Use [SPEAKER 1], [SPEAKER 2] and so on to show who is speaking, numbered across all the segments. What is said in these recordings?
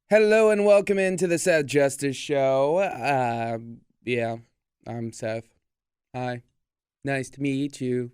[SPEAKER 1] Hello and welcome into the Seth Justice Show. I'm Seth. Hi. Nice to meet you.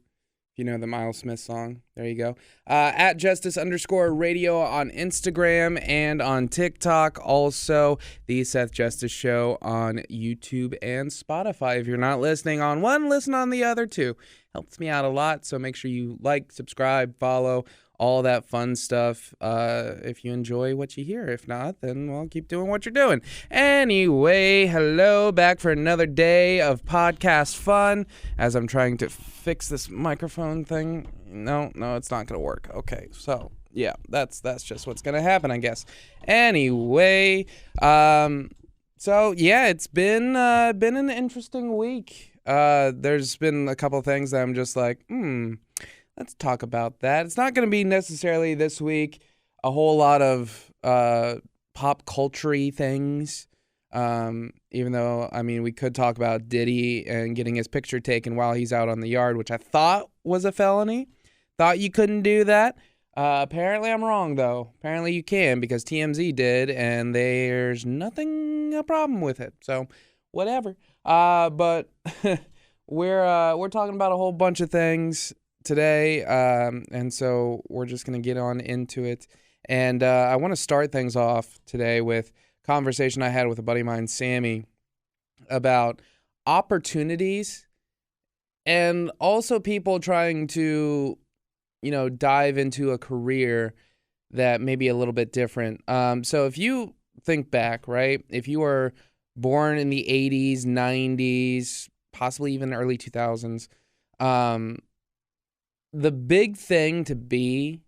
[SPEAKER 1] If you know the Miles Smith song, there you go. At Justice_radio on Instagram and on TikTok. Also, the Seth Justice Show on YouTube and Spotify. If you're not listening on one, listen on the other two. Helps me out a lot, so make sure you like, subscribe, follow, all that fun stuff if you enjoy what you hear. If not, then, well, keep doing what you're doing. Anyway, hello, back for another day of podcast fun as I'm trying to fix this microphone thing. No, it's not going to work. Okay, so, yeah, that's just what's going to happen, I guess. Anyway, it's been an interesting week. There's been a couple things that I'm just like, let's talk about that. It's not going to be necessarily this week a whole lot of pop culture-y things, even though, I mean, we could talk about Diddy and getting his picture taken while he's out on the yard, which I thought was a felony. Thought you couldn't do that. Apparently I'm wrong, though. Apparently you can, because TMZ did, and there's nothing a problem with it. So, whatever. But we're talking about a whole bunch of things today, and so we're just going to get on into it. And I want to start things off today with a conversation I had with a buddy of mine, Sammy, about opportunities and also people trying to, dive into a career that may be a little bit different. So if you think back, right, if you were born in the 80s, 90s, possibly even early 2000s, the big thing to be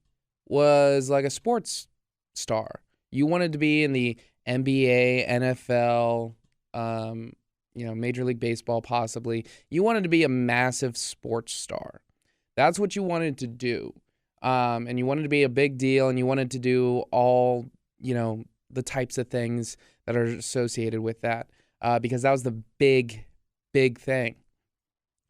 [SPEAKER 1] was like a sports star. You wanted to be in the NBA, NFL, Major League Baseball possibly. You wanted to be a massive sports star. That's what you wanted to do. And you wanted to be a big deal, and you wanted to do all, the types of things that are associated with that, because that was the big thing.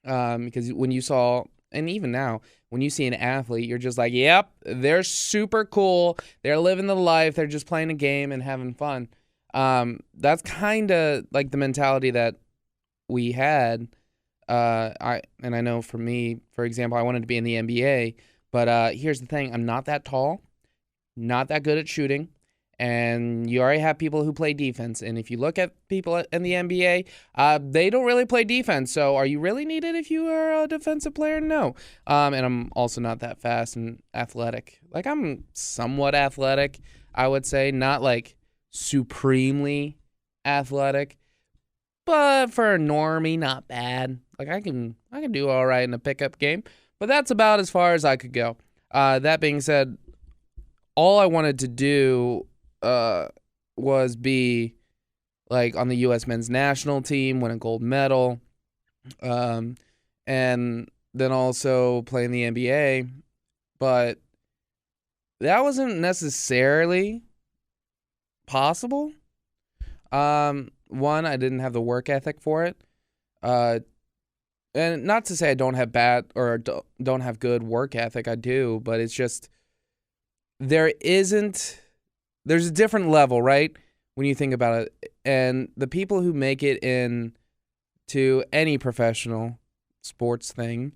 [SPEAKER 1] Because when you saw, and even now, when you see an athlete, you're just like, yep, they're super cool. They're living the life. They're just playing a game and having fun. That's kind of like the mentality that we had. I know for me, for example, I wanted to be in the NBA, but here's the thing. I'm not that tall, not that good at shooting. And you already have people who play defense. And if you look at people in the NBA, they don't really play defense. So are you really needed if you are a defensive player? No. And I'm also not that fast and athletic. Like, I'm somewhat athletic, I would say. Not like supremely athletic. But for a normie, not bad. Like, I can do all right in a pickup game. But that's about as far as I could go. That being said, all I wanted to do was be like on the U.S. men's national team, win a gold medal, and then also play in the NBA. But that wasn't necessarily possible. One, I didn't have the work ethic for it. And not to say I don't have bad or don't have good work ethic. I do, but it's just there's a different level, right? When you think about it. And the people who make it in to any professional sports thing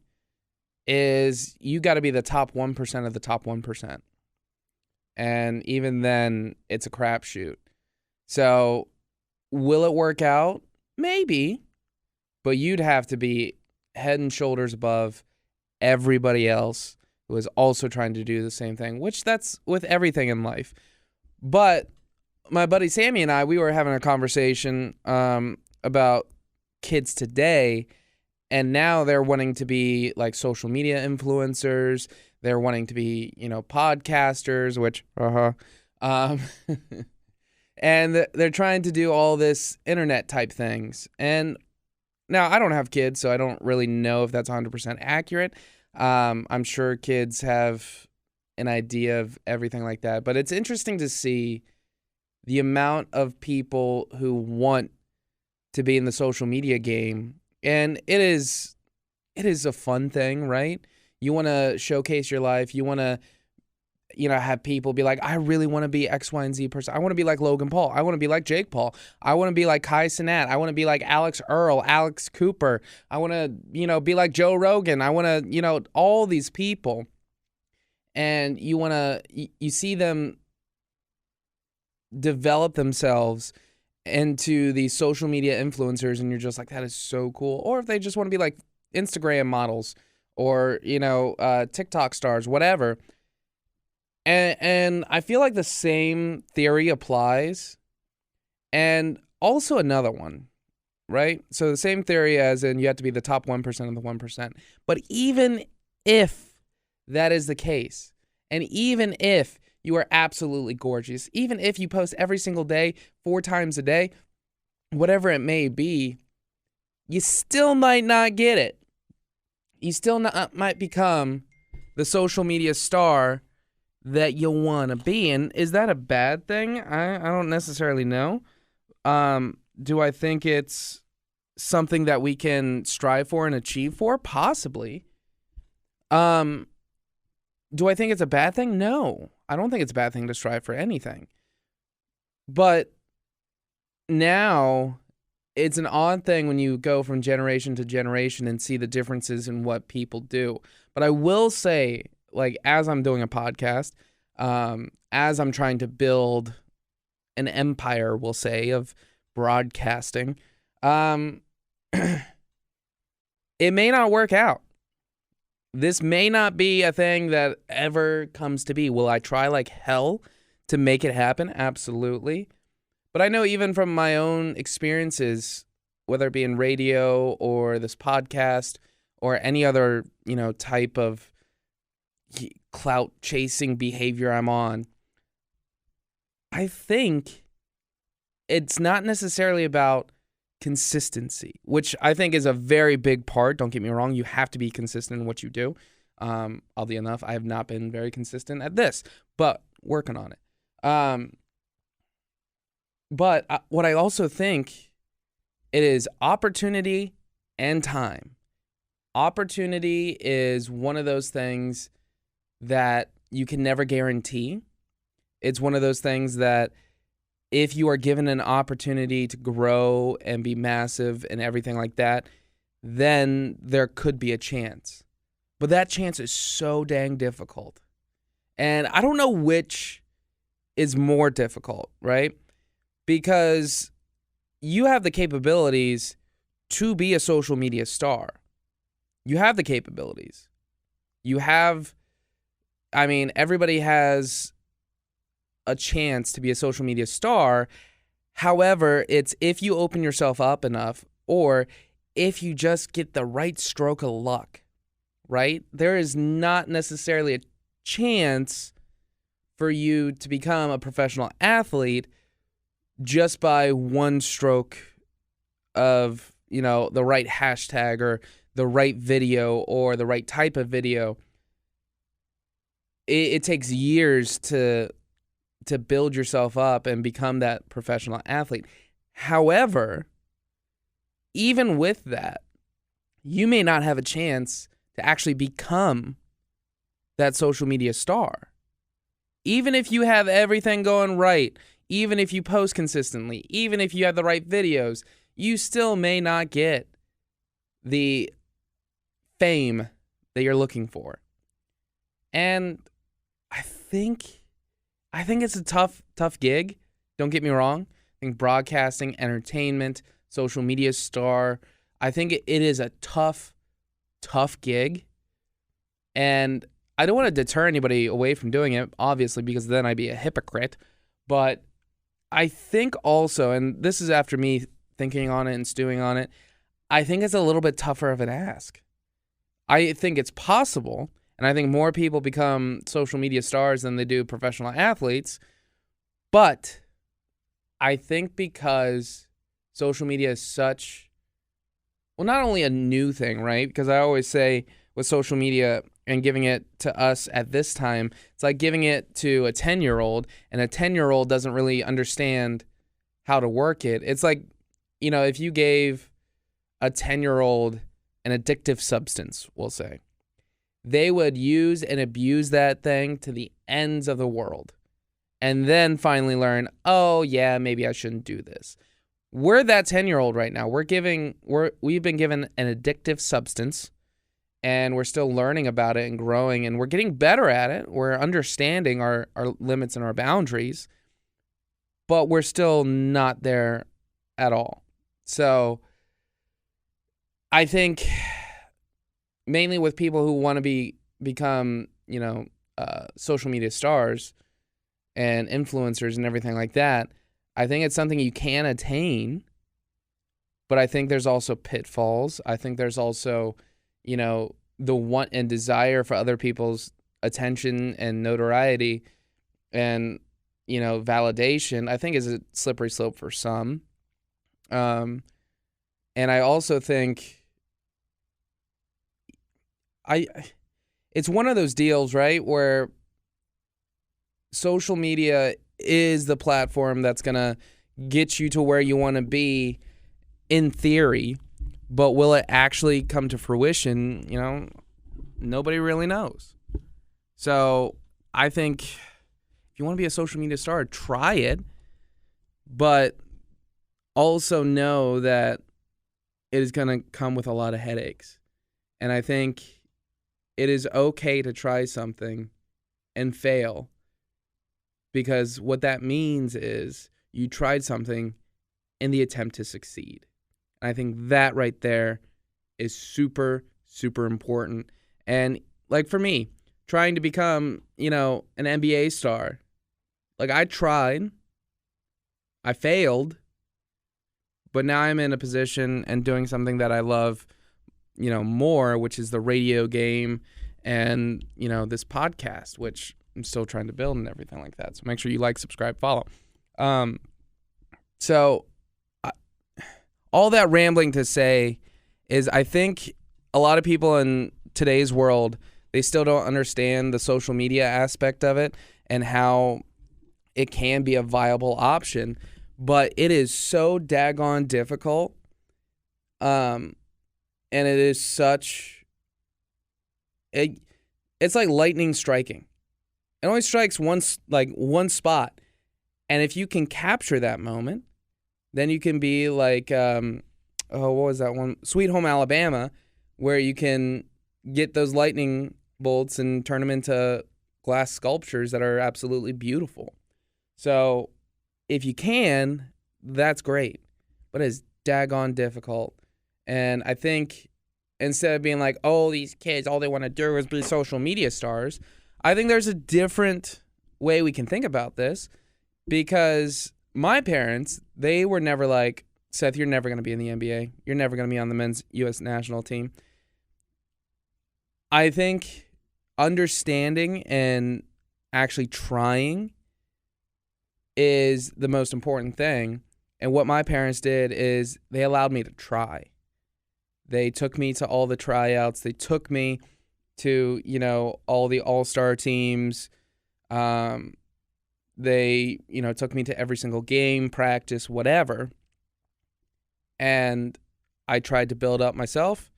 [SPEAKER 1] is you got to be the top 1% of the top 1%. And even then, it's a crapshoot. So, will it work out? Maybe. But you'd have to be head and shoulders above everybody else who is also trying to do the same thing, which that's with everything in life. But my buddy Sammy and I, we were having a conversation about kids today, and now they're wanting to be like social media influencers. They're wanting to be, podcasters, which, and they're trying to do all this internet type things. And now I don't have kids, so I don't really know if that's 100% accurate. I'm sure kids have an idea of everything like that. But it's interesting to see the amount of people who want to be in the social media game. And it is a fun thing, right? You want to showcase your life. You want to have people be like, I really want to be X, Y, and Z person. I want to be like Logan Paul. I want to be like Jake Paul. I want to be like Kai Cenat. I want to be like Alex Earl, Alex Cooper. I want to, be like Joe Rogan. I want to, all these people. And you see them develop themselves into these social media influencers, and you're just like, that is so cool. Or if they just want to be like Instagram models or, TikTok stars, whatever. And I feel like the same theory applies. And also another one, right? So the same theory as in you have to be the top 1% of the 1%. But even if that is the case, and even if you are absolutely gorgeous, even if you post every single day, 4 times a day, whatever it may be, you still might not get it. You still might become the social media star that you want to be. And is that a bad thing? I don't necessarily know. Do I think it's something that we can strive for and achieve for? Possibly. Do I think it's a bad thing? No. I don't think it's a bad thing to strive for anything. But now it's an odd thing when you go from generation to generation and see the differences in what people do. But I will say, like, as I'm doing a podcast, as I'm trying to build an empire, we'll say, of broadcasting, it may not work out. This may not be a thing that ever comes to be. Will I try like hell to make it happen? Absolutely. But I know even from my own experiences, whether it be in radio or this podcast or any other, type of clout chasing behavior I'm on, I think it's not necessarily about consistency, which I think is a very big part. Don't get me wrong. You have to be consistent in what you do. Oddly enough, I have not been very consistent at this, but working on it. But what I also think, it is opportunity and time. Opportunity is one of those things that you can never guarantee. It's one of those things that if you are given an opportunity to grow and be massive and everything like that, then there could be a chance. But that chance is so dang difficult. And I don't know which is more difficult, right? Because you have the capabilities to be a social media star. You have the capabilities. Everybody has a chance to be a social media star. However, it's if you open yourself up enough, or if you just get the right stroke of luck, right? There is not necessarily a chance for you to become a professional athlete just by one stroke of, the right hashtag or the right video or the right type of video. It takes years to build yourself up and become that professional athlete. However, even with that, you may not have a chance to actually become that social media star. Even if you have everything going right, even if you post consistently, even if you have the right videos, you still may not get the fame that you're looking for. And I think it's a tough gig. Don't get me wrong. I think broadcasting, entertainment, social media star, I think it is a tough gig. And I don't want to deter anybody away from doing it, obviously, because then I'd be a hypocrite. But I think also, and this is after me thinking on it and stewing on it, I think it's a little bit tougher of an ask. I think it's possible, and I think more people become social media stars than they do professional athletes. But I think because social media is such, well, not only a new thing, right? Because I always say with social media and giving it to us at this time, it's like giving it to a 10-year-old, and a 10-year-old doesn't really understand how to work it. It's like, if you gave a 10-year-old an addictive substance, we'll say, they would use and abuse that thing to the ends of the world. And then finally learn, oh yeah, maybe I shouldn't do this. We're that 10-year-old right now. We've been given an addictive substance, and we're still learning about it and growing, and we're getting better at it. We're understanding our limits and our boundaries, but we're still not there at all. So I think mainly with people who want to become, social media stars and influencers and everything like that, I think it's something you can attain, but I think there's also pitfalls. I think there's also, the want and desire for other people's attention and notoriety and, validation, I think is a slippery slope for some. And I also think it's one of those deals, right, where social media is the platform that's going to get you to where you want to be in theory, but will it actually come to fruition? Nobody really knows. So I think if you want to be a social media star, try it, but also know that it is going to come with a lot of headaches. And I think it is okay to try something and fail, because what that means is you tried something in the attempt to succeed. And I think that right there is super, super important. And like for me, trying to become, an NBA star, like I tried, I failed, but now I'm in a position and doing something that I love, more, which is the radio game and, this podcast, which I'm still trying to build and everything like that. So make sure you like, subscribe, follow. All that rambling to say is I think a lot of people in today's world, they still don't understand the social media aspect of it and how it can be a viable option, but it is so daggone difficult. And it is it's like lightning striking. It only strikes one spot. And if you can capture that moment, then you can be like, what was that one? Sweet Home Alabama, where you can get those lightning bolts and turn them into glass sculptures that are absolutely beautiful. So if you can, that's great. But it's daggone difficult. And I think instead of being like, oh, these kids, all they want to do is be social media stars, I think there's a different way we can think about this, because my parents, they were never like, Seth, you're never going to be in the NBA. You're never going to be on the men's U.S. national team. I think understanding and actually trying is the most important thing. And what my parents did is they allowed me to try. They took me to all the tryouts. They took me to, all the all-star teams. They, took me to every single game, practice, whatever. And I tried to build up myself.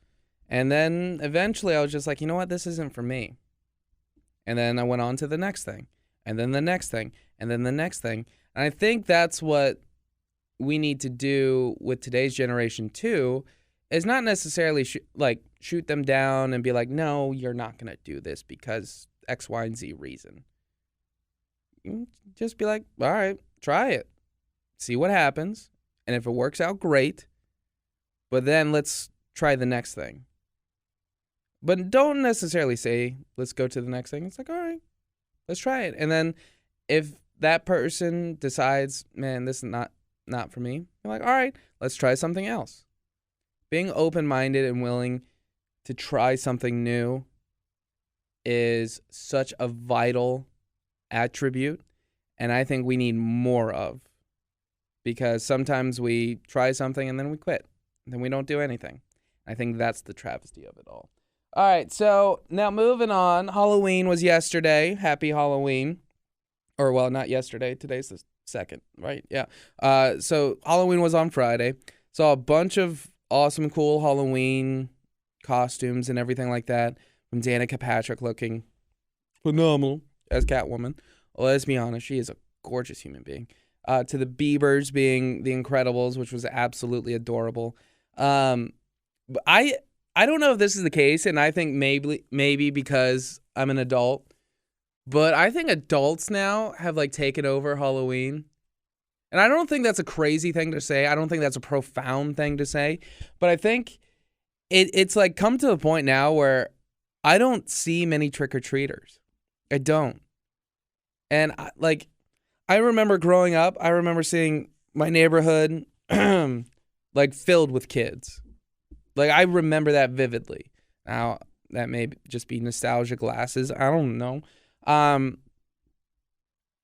[SPEAKER 1] And then eventually I was just like, you know what? This isn't for me. And then I went on to the next thing. And then the next thing. And then the next thing. And I think that's what we need to do with today's generation too, is not necessarily shoot them down and be like, no, you're not going to do this because X, Y, and Z reason. Just be like, all right, try it. See what happens. And if it works out, great. But then let's try the next thing. But don't necessarily say, let's go to the next thing. It's like, all right, let's try it. And then if that person decides, man, this is not for me, you're like, all right, let's try something else. Being open-minded and willing to try something new is such a vital attribute, and I think we need more of, because sometimes we try something and then we quit, and then we don't do anything. I think that's the travesty of it all. All right, so now moving on. Halloween was yesterday. Happy Halloween. Or, well, not yesterday. Today's the 2nd, right? Yeah. So Halloween was on Friday. Saw a bunch of awesome, cool Halloween costumes and everything like that from Danica Patrick looking phenomenal as Catwoman. Well, let's be honest, she is a gorgeous human being. To the Biebers being the Incredibles, which was absolutely adorable. But I don't know if this is the case, and I think maybe because I'm an adult, but I think adults now have like taken over Halloween. And I don't think that's a crazy thing to say. I don't think that's a profound thing to say. But I think it's like come to the point now where I don't see many trick-or-treaters. I don't. And I remember growing up, I remember seeing my neighborhood like filled with kids. Like I remember that vividly. Now that may just be nostalgia glasses. I don't know.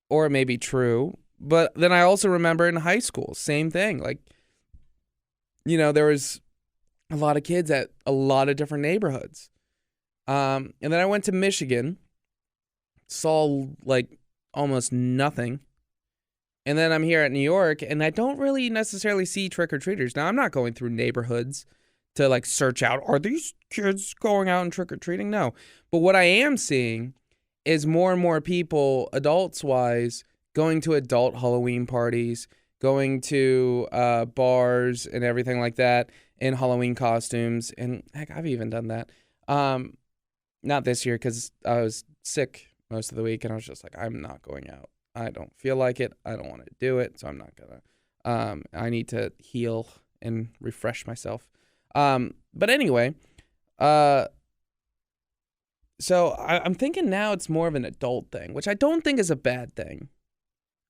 [SPEAKER 1] Or it may be true. But then I also remember in high school, same thing. Like, there was a lot of kids at a lot of different neighborhoods. And then I went to Michigan, saw like almost nothing. And then I'm here at New York, and I don't really necessarily see trick-or-treaters. Now, I'm not going through neighborhoods to like search out, are these kids going out and trick-or-treating? No. But what I am seeing is more and more people, adults-wise, going to adult Halloween parties, going to bars and everything like that in Halloween costumes. And heck, I've even done that. Not this year because I was sick most of the week and I was just like, I'm not going out. I don't feel like it. I don't want to do it. So I'm not going to. I need to heal and refresh myself. But anyway, so I'm thinking now it's more of an adult thing, which I don't think is a bad thing.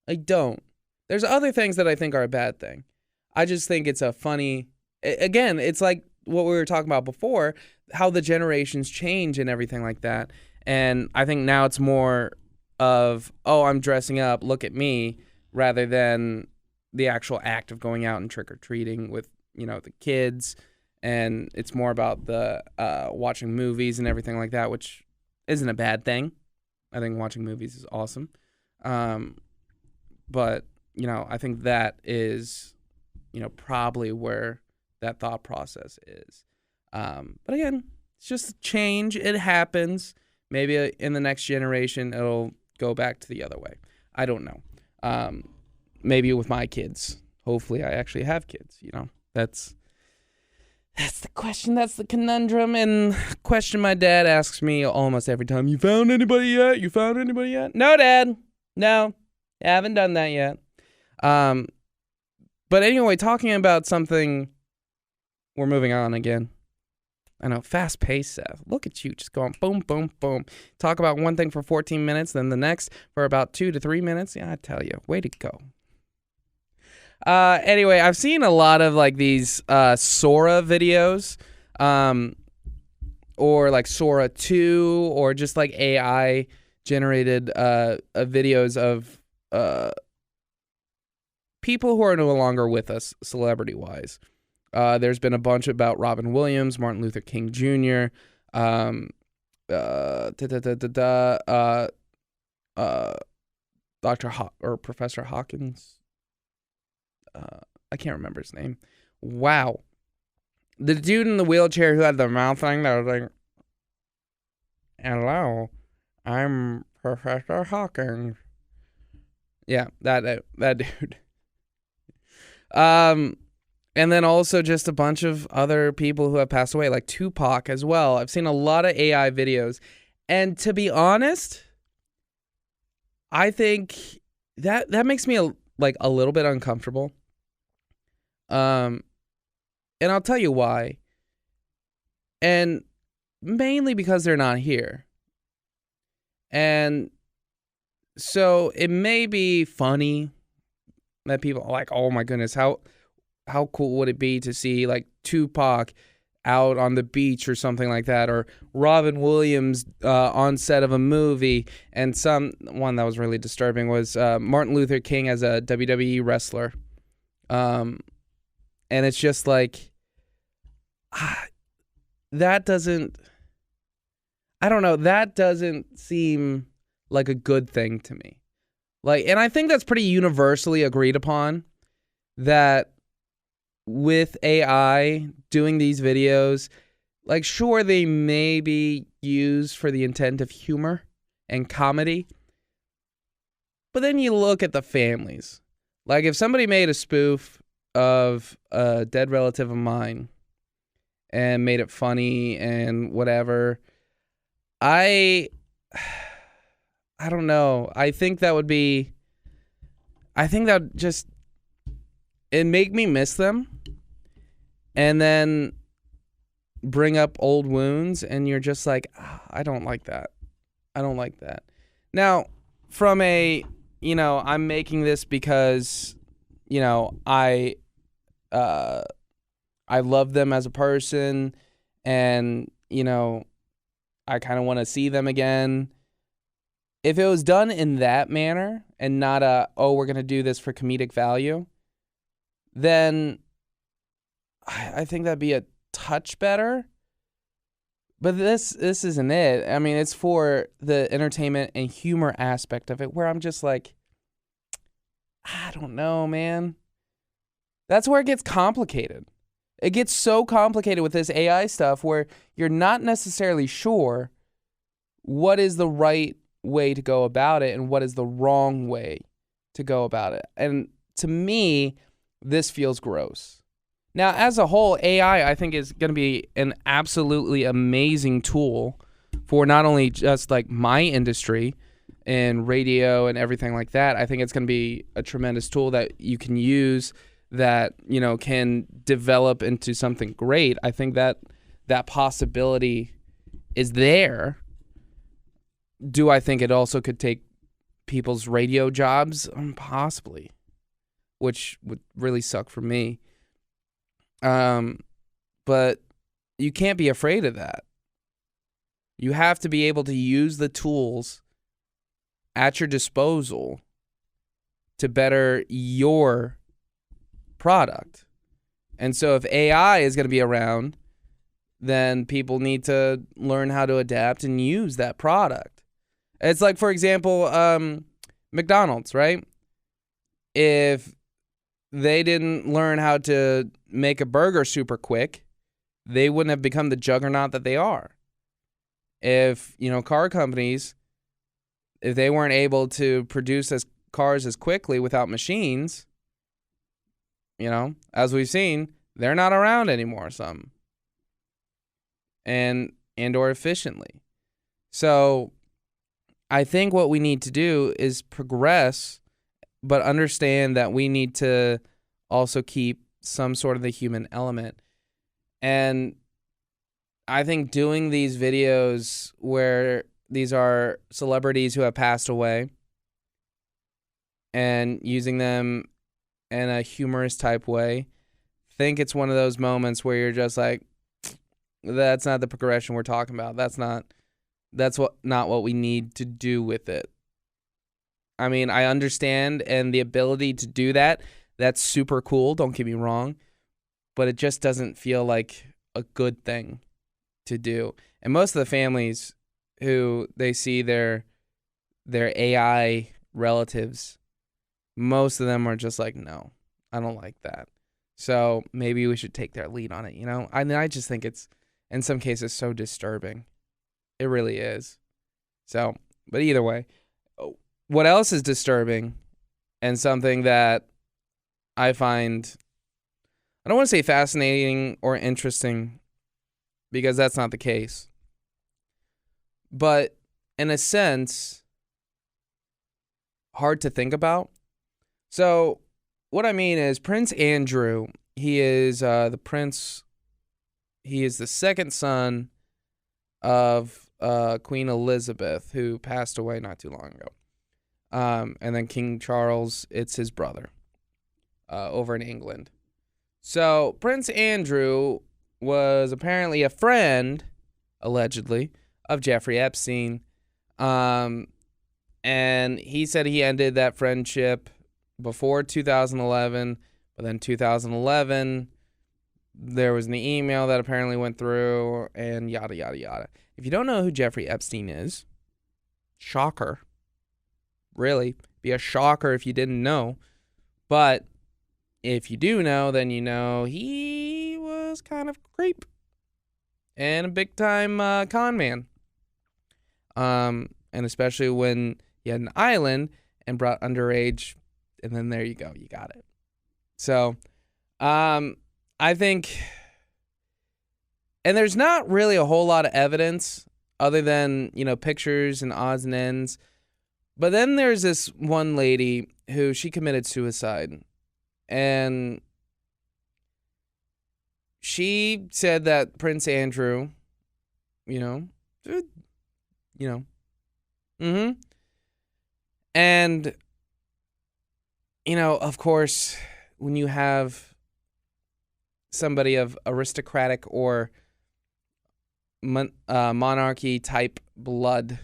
[SPEAKER 1] I don't. There's other things that I think are a bad thing. I just think it's a funny... Again, it's like what we were talking about before, how the generations change and everything like that. And I think now it's more of, oh, I'm dressing up, look at me, rather than the actual act of going out and trick-or-treating with, the kids. And it's more about the watching movies and everything like that, which isn't a bad thing. I think watching movies is awesome. But, I think that is, probably where that thought process is. But again, it's just a change. It happens. Maybe in the next generation, it'll go back to the other way. I don't know. Maybe with my kids. Hopefully I actually have kids, That's the question. That's the conundrum and question my dad asks me almost every time. You found anybody yet? You found anybody yet? No, Dad. No. Haven't done that yet. But anyway, talking about something, we're moving on again. I know, fast paced, Seth. Look at you, just going boom, boom, boom. Talk about one thing for 14 minutes, then the next for about 2 to 3 minutes. Yeah, I tell you, way to go. Anyway, I've seen a lot of like these Sora videos, or like Sora 2, or just like AI generated videos of people who are no longer with us, celebrity-wise. There's been a bunch about Robin Williams, Martin Luther King Jr., or Professor Hawkins. I can't remember his name. Wow. The dude in the wheelchair who had the mouth thing that was like, hello, I'm Professor Hawkins. Yeah, that dude. And then also just a bunch of other people who have passed away, like Tupac as well. I've seen a lot of AI videos. And to be honest, I think that makes me a little bit uncomfortable. And I'll tell you why. And mainly because they're not here. And so it may be funny that people are like, oh my goodness, how cool would it be to see like Tupac out on the beach or something like that, or Robin Williams on set of a movie. And one that was really disturbing was Martin Luther King as a WWE wrestler. And it's just like, that doesn't seem like a good thing to me. And I think that's pretty universally agreed upon, that with AI doing these videos, Like, sure, they may be used for the intent of humor and comedy, but then you look at the families. Like, if somebody made a spoof of a dead relative of mine and made it funny and whatever, I don't know. I think that just, it'd make me miss them and then bring up old wounds, and you're just like, I don't like that. I don't like that. Now, from I'm making this because, I love them as a person, and, I kind of want to see them again. If it was done in that manner and not we're going to do this for comedic value, then I think that'd be a touch better. But this isn't it. I mean, it's for the entertainment and humor aspect of it, where I'm just like, I don't know, man. That's where it gets complicated. It gets so complicated with this AI stuff where you're not necessarily sure what is the right way to go about it and what is the wrong way to go about it. And to me, this feels gross. Now, as a whole, AI, I think, is going to be an absolutely amazing tool for not only just like my industry and radio and everything like that. I think it's going to be a tremendous tool that you can use that, can develop into something great. I think that possibility is there. Do I think it also could take people's radio jobs? Possibly, which would really suck for me. But you can't be afraid of that. You have to be able to use the tools at your disposal to better your product. And so if AI is going to be around, then people need to learn how to adapt and use that product. It's like, for example, McDonald's, right? If they didn't learn how to make a burger super quick, they wouldn't have become the juggernaut that they are. If, car companies, if they weren't able to produce cars as quickly without machines, as we've seen, they're not around anymore, some. And or efficiently. So I think what we need to do is progress, but understand that we need to also keep some sort of the human element. And I think doing these videos where these are celebrities who have passed away and using them in a humorous type way, I think it's one of those moments where you're just like, that's not the progression we're talking about. That's not what we need to do with it. I mean, I understand, and the ability to do that, that's super cool, don't get me wrong, but it just doesn't feel like a good thing to do. And most of the families who they see their AI relatives, most of them are just like, no, I don't like that. So maybe we should take their lead on it, I mean, I just think it's, in some cases, so disturbing. It really is. So, but either way, what else is disturbing and something that I find, I don't want to say fascinating or interesting, because that's not the case, but in a sense, hard to think about. So what I mean is Prince Andrew, he is the prince, he is the second son of Queen Elizabeth, who passed away not too long ago. And then King Charles, it's his brother over in England. So Prince Andrew was apparently a friend, allegedly, of Jeffrey Epstein. And he said he ended that friendship before 2011, but then 2011, there was an email that apparently went through, and yada, yada, yada. If you don't know who Jeffrey Epstein is, shocker. Really, be a shocker if you didn't know. But if you do know, then you know he was kind of a creep. and a big-time con man. And especially when you had an island and brought underage, and then there you go, you got it. So, I think, and there's not really a whole lot of evidence other than, pictures and odds and ends. But then there's this one lady who she committed suicide, and she said that Prince Andrew, and, of course, when you have somebody of aristocratic or monarchy type blood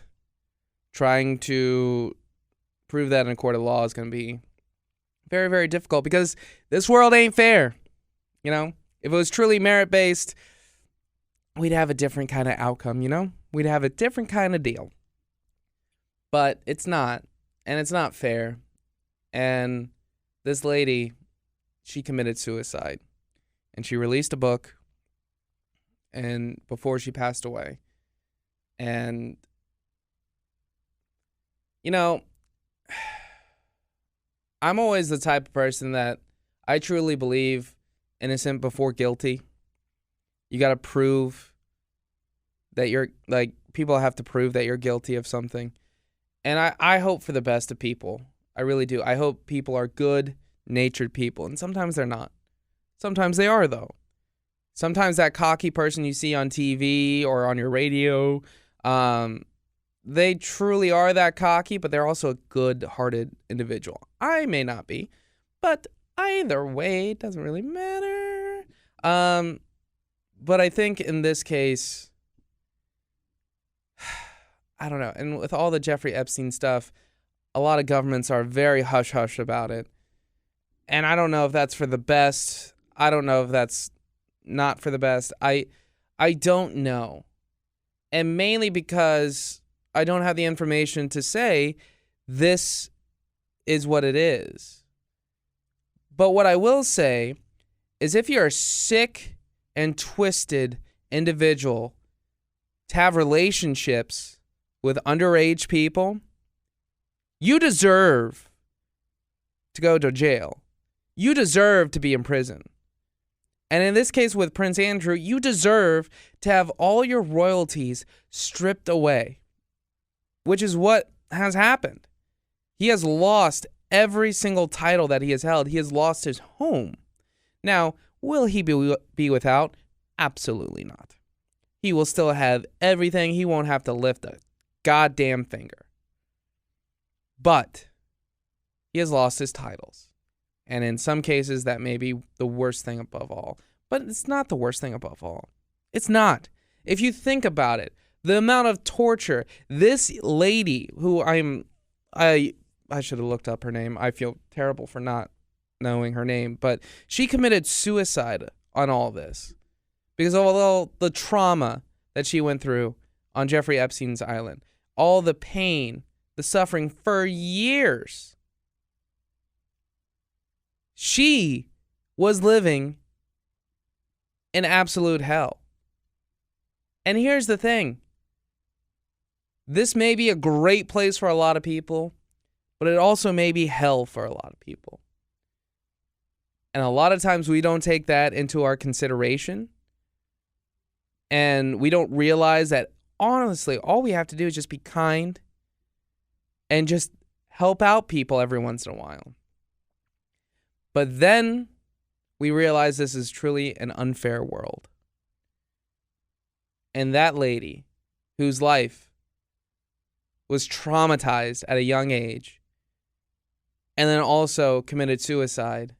[SPEAKER 1] trying to prove that in a court of law is going to be very, very difficult, because this world ain't fair. If it was truly merit-based, we'd have a different kind of outcome, We'd have a different kind of deal. But it's not, and it's not fair. And this lady, she committed suicide, and she released a book and before she passed away. And I'm always the type of person that I truly believe innocent before guilty. You got to prove that you're, people have to prove that you're guilty of something. And I hope for the best of people. I really do. I hope people are good-natured people. And sometimes they're not. Sometimes they are, though. Sometimes that cocky person you see on TV or on your radio, they truly are that cocky, but they're also a good-hearted individual. I may not be, but either way, it doesn't really matter. But I think in this case, I don't know. And with all the Jeffrey Epstein stuff, a lot of governments are very hush-hush about it. And I don't know if that's for the best. I don't know if that's not for the best. I don't know. And mainly because I don't have the information to say this is what it is. But what I will say is, if you're a sick and twisted individual to have relationships with underage people, you deserve to go to jail. You deserve to be in prison. And in this case with Prince Andrew, you deserve to have all your royalties stripped away, which is what has happened. He has lost every single title that he has held. He has lost his home. Now, will he be without? Absolutely not. He will still have everything. He won't have to lift a goddamn finger. But he has lost his titles. And in some cases, that may be the worst thing above all. But it's not the worst thing above all. It's not. If you think about it, the amount of torture, this lady, who I should have looked up her name. I feel terrible for not knowing her name. But she committed suicide on all this, because of all the trauma that she went through on Jeffrey Epstein's island. All the pain, the suffering for years. She was living in absolute hell. And here's the thing. This may be a great place for a lot of people, but it also may be hell for a lot of people. And a lot of times we don't take that into our consideration. And we don't realize that, honestly, all we have to do is just be kind and just help out people every once in a while. But then we realize this is truly an unfair world. And that lady, whose life was traumatized at a young age, and then also committed suicide,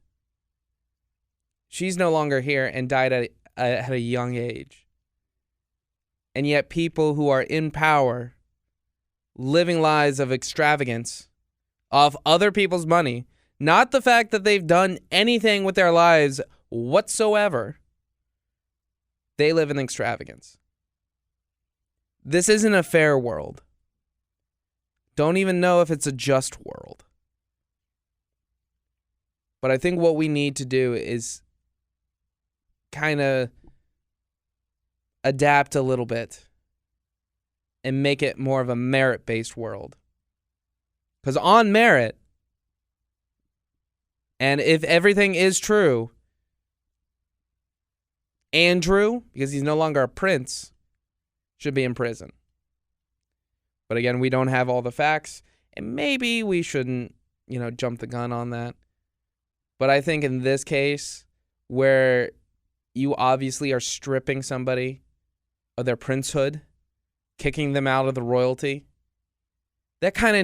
[SPEAKER 1] she's no longer here and died at a young age. And yet people who are in power, living lives of extravagance, off other people's money, not the fact that they've done anything with their lives whatsoever, they live in extravagance. This isn't a fair world. Don't even know if it's a just world. But I think what we need to do is kind of adapt a little bit and make it more of a merit-based world. Because on merit, and if everything is true, Andrew, because he's no longer a prince, should be in prison. But again, we don't have all the facts, and maybe we shouldn't, jump the gun on that. But I think in this case, where you obviously are stripping somebody of their princehood, kicking them out of the royalty, that kind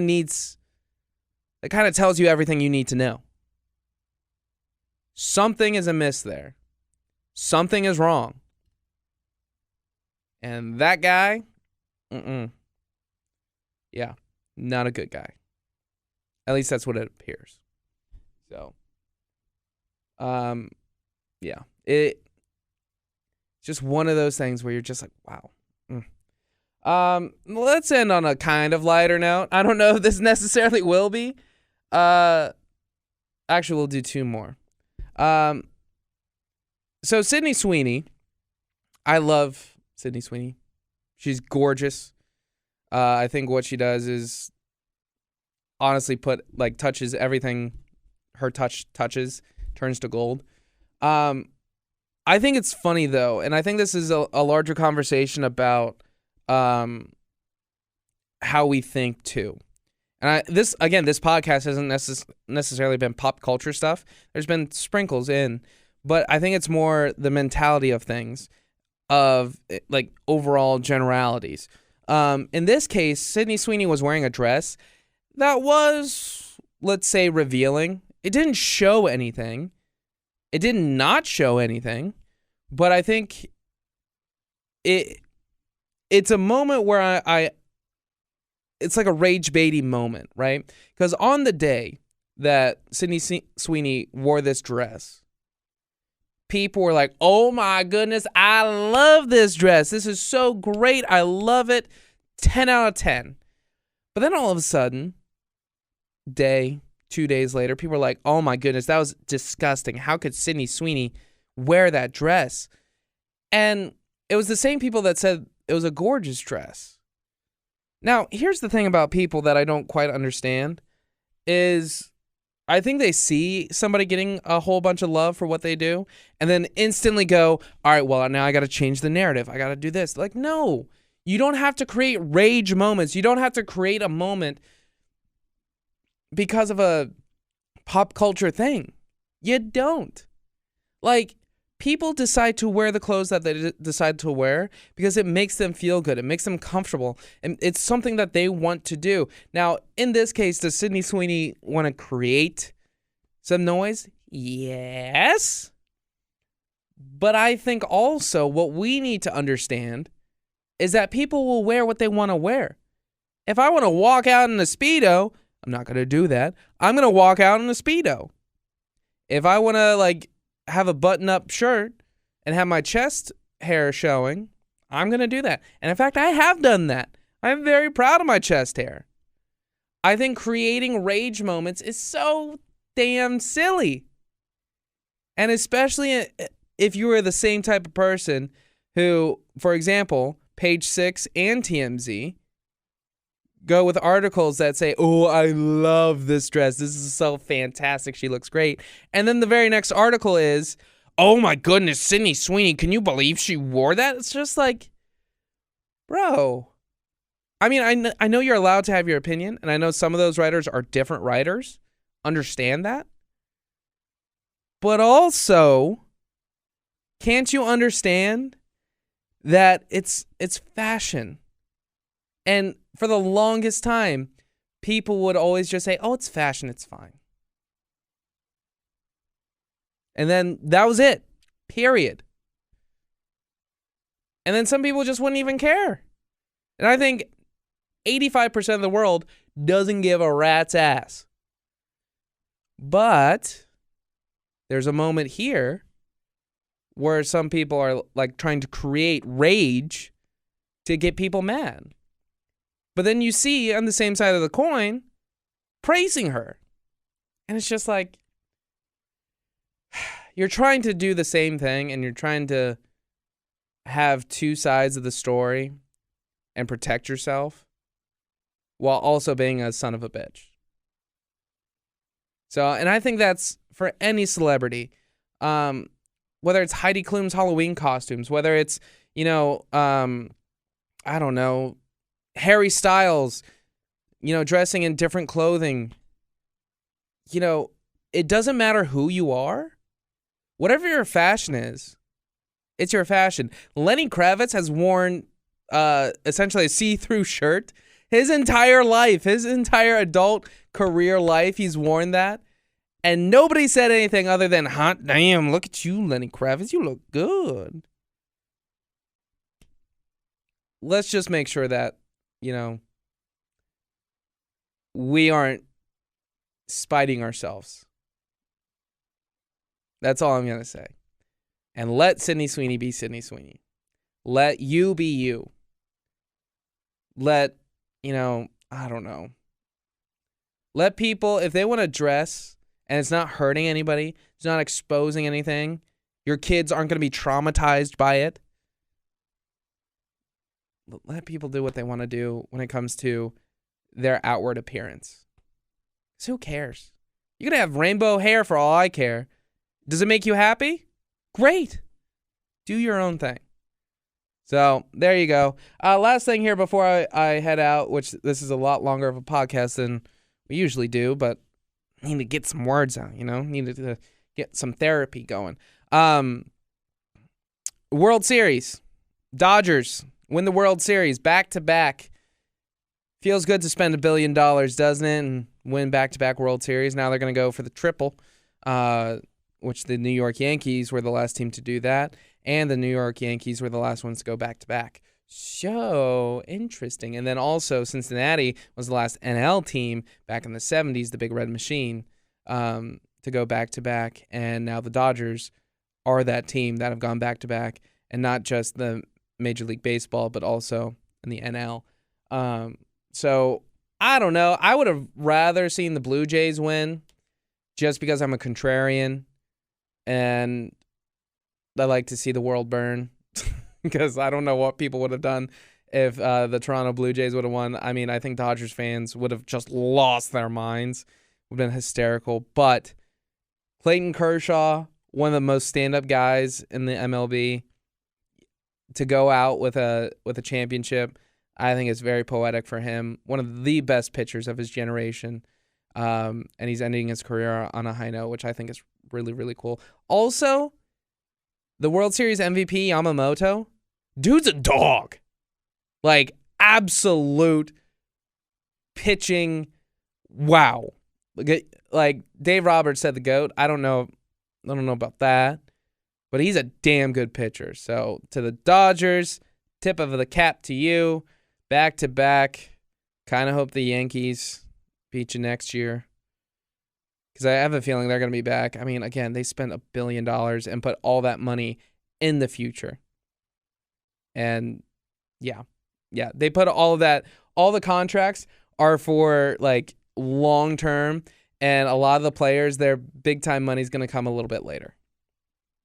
[SPEAKER 1] of tells you everything you need to know. Something is amiss there. Something is wrong. And that guy, yeah, not a good guy. At least that's what it appears. So, yeah, it's just one of those things where you're just like, wow. Let's end on a kind of lighter note. I don't know if this necessarily will be. Actually, we'll do two more. So Sydney Sweeney, I love Sydney Sweeney. She's gorgeous. I think what she does is honestly touches everything her touches, turns to gold. I think it's funny though, and I think this is a larger conversation about how we think too. And this podcast hasn't necessarily been pop culture stuff. There's been sprinkles in, but I think it's more the mentality of things, of like overall generalities. In this case, Sydney Sweeney was wearing a dress that was, let's say, revealing. It didn't show anything. It did not show anything, but I think it's a moment where it's like a rage baiting moment, right? Because on the day that Sydney Sweeney wore this dress, people were like, oh my goodness, I love this dress. This is so great. I love it. 10 out of 10. But then all of a sudden, 2 days later, people were like, oh my goodness, that was disgusting. How could Sydney Sweeney wear that dress? And it was the same people that said it was a gorgeous dress. Now, here's the thing about people that I don't quite understand is I think they see somebody getting a whole bunch of love for what they do and then instantly go, all right, well, now I got to change the narrative. I got to do this. Like, no, you don't have to create rage moments. You don't have to create a moment because of a pop culture thing. You don't. Like, people decide to wear the clothes that they decide to wear because it makes them feel good. It makes them comfortable. And it's something that they want to do. Now, in this case, does Sydney Sweeney want to create some noise? Yes. But I think also what we need to understand is that people will wear what they want to wear. If I want to walk out in a Speedo, I'm not going to do that. I'm going to walk out in a Speedo. If I want to, have a button-up shirt and have my chest hair showing, I'm going to do that. And in fact, I have done that. I'm very proud of my chest hair. I think creating rage moments is so damn silly. And especially if you are the same type of person who, for example, Page 6 and TMZ go with articles that say, oh, I love this dress. This is so fantastic. She looks great. And then the very next article is, oh my goodness, Sydney Sweeney, can you believe she wore that? It's just like, bro. I mean, I know you're allowed to have your opinion, and I know some of those writers are different writers. Understand that. But also, can't you understand that it's fashion? And for the longest time, people would always just say, oh, it's fashion, it's fine. And then that was it. Period. And then some people just wouldn't even care. And I think 85% of the world doesn't give a rat's ass. But there's a moment here where some people are trying to create rage to get people mad. But then you see on the same side of the coin, praising her. And it's just like, you're trying to do the same thing and you're trying to have two sides of the story and protect yourself while also being a son of a bitch. So, and I think that's for any celebrity, whether it's Heidi Klum's Halloween costumes, whether it's, I don't know, Harry Styles, dressing in different clothing. It doesn't matter who you are. Whatever your fashion is, it's your fashion. Lenny Kravitz has worn essentially a see-through shirt his entire life, his entire adult career life. He's worn that. And nobody said anything other than, hot damn, look at you, Lenny Kravitz. You look good. Let's just make sure that, we aren't spiting ourselves. That's all I'm going to say. And let Sydney Sweeney be Sydney Sweeney. Let you be you. Let, I don't know. Let people, if they want to dress and it's not hurting anybody, it's not exposing anything, your kids aren't going to be traumatized by it. Let people do what they want to do when it comes to their outward appearance. So who cares? You're going to have rainbow hair for all I care. Does it make you happy? Great. Do your own thing. So there you go. Last thing here before I head out, which this is a lot longer of a podcast than we usually do, but I need to get some words out, Need to get some therapy going. World Series. Dodgers win the World Series back-to-back. Feels good to spend $1 billion, doesn't it? And win back-to-back World Series. Now they're going to go for the triple, which the New York Yankees were the last team to do that. And the New York Yankees were the last ones to go back-to-back. So interesting. And then also Cincinnati was the last NL team back in the 70s, the Big Red Machine, to go back-to-back. And now the Dodgers are that team that have gone back-to-back. And not just the Major League Baseball, but also in the NL. So, I don't know. I would have rather seen the Blue Jays win just because I'm a contrarian and I like to see the world burn because I don't know what people would have done if the Toronto Blue Jays would have won. I mean, I think Dodgers fans would have just lost their minds. It would have been hysterical. But Clayton Kershaw, one of the most stand-up guys in the MLB, to go out with a championship, I think it's very poetic for him. One of the best pitchers of his generation. And he's ending his career on a high note, which I think is really, really cool. Also, the World Series MVP, Yamamoto, dude's a dog. Like, absolute pitching. Wow. Like Dave Roberts said, the GOAT. I don't know about that. But he's a damn good pitcher. So, to the Dodgers, tip of the cap to you. Back-to-back. Kind of hope the Yankees beat you next year. Because I have a feeling they're going to be back. I mean, again, they spent $1 billion and put all that money in the future. And, yeah, they put all of that. All the contracts are for, like, long-term. And a lot of the players, their big-time money is going to come a little bit later.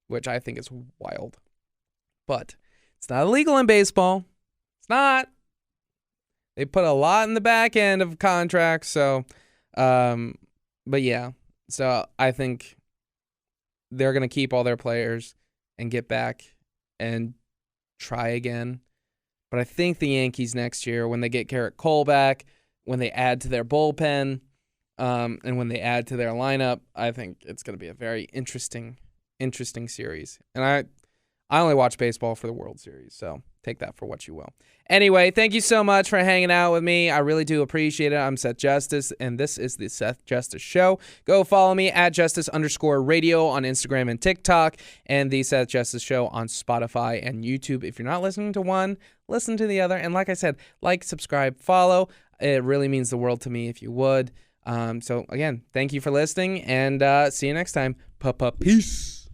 [SPEAKER 1] Which I think is wild. But it's not illegal in baseball. It's not. They put a lot in the back end of contracts. So, but yeah. So I think they're going to keep all their players and get back and try again. But I think the Yankees next year, when they get Garrett Cole back, when they add to their bullpen, and when they add to their lineup, I think it's going to be a very interesting series. And I only watch baseball for the World Series, so take that for what you will. Anyway, thank you so much for hanging out with me. I really do appreciate it. I'm Seth Justice, and this is the Seth Justice Show. Go follow me at Justice_radio on Instagram and TikTok, and the Seth Justice Show on Spotify and YouTube. If you're not listening to one, listen to the other. And like I said, like, subscribe, follow. It really means the world to me if you would. So again, thank you for listening, and see you next time. Peace.